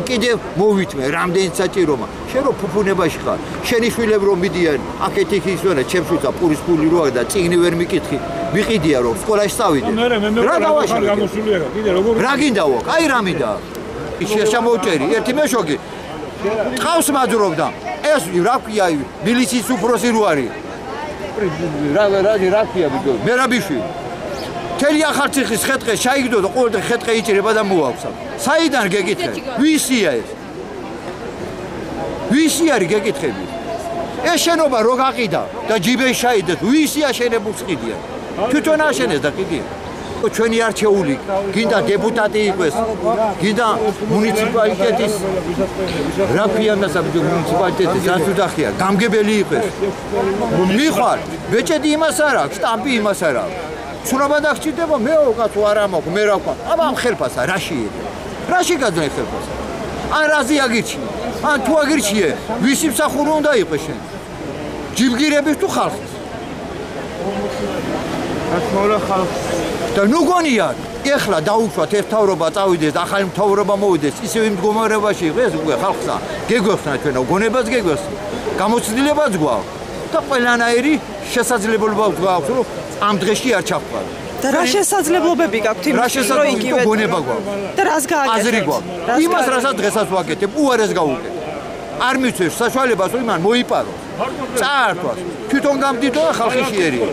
კიდევ მოვითმე რამდენი საჭიროა შენ რო ფუფუნებაში ხარ შენი შვილები რომ მიდიან აქეთ იქ ისვენა ჩემს უცა პურის ფული როა და წიგნი ვერ მიკითხი ვიყიდია რომ სკოლაში წავიდე რა დავაშალე რა გინდაო აი რა მინდა ის შემოჭერი ერთი მეშოგი ყავს მაძრობდა ეს რა ქვია მილიციის უფროსი რო არის რა ქვია ბიჭო მე რა ბიშვი თელი ახალციხის ხეთყე ჩაიგდო და ყოველდღე ხეთყე იჭირება და მოაქვს საიდან გეკითხე ვისია ეს ვისი არის გეკითხები ეს შენობა რო გაყიდა და ჯიბეში ჩაიდეთ ვისია შენებულს ყიდიან თვითონ აშენეს და ყიდიან ჩვენი არჩეული გინდა დეპუტატი იყოს გინდა მუნიციპალიტეტის რა ქვია მასაბიჯო მუნიციპალიტეტის ასუდახია გამგებელი იყოს მიხარ ბეჭედი იმას არ აქვს სტამპი იმას არ აქვს ცნობა დაგჭირდება მეო კაცო არა მაქვს მე რა ვქვა აბა ამ ხელფასა რაში გაძლე ხელფასა ან რაზი აგირჩიე ან თუ აგირჩიე ვისი მსახური უნდა იყოს შენ ჯიბგირების თუ ხალხის ასმოლა ხალხს და ნუ გონია ეხლა დაუშვათ ერთ თავრობა წავიდეს ახალი მთავრობა მოვიდეს ისევ იმ მდგომარეობაში იყოს უკვე ხალხსა გეგვეხსნა ჩვენო გონებას გეგვეხსნა გამოცდილებაც გვაქვს და ყველანაირი შესაძლებლობა გვაქვს რომ ამ დღეში არ ჩავხვალ და რა შესაძლებლობები გაქვთ იმის რომ იგივე გონება გვაქვს და რას გააკეთებთ აზრი გვაქვს იმას რასაც დღესაც ვაკეთებ უარეს გავუკეთებ არ მიცვევს საშუალებას რომ იმან მოიპაროს წაართვას თვითონ გამდიდო ხალხი შეერია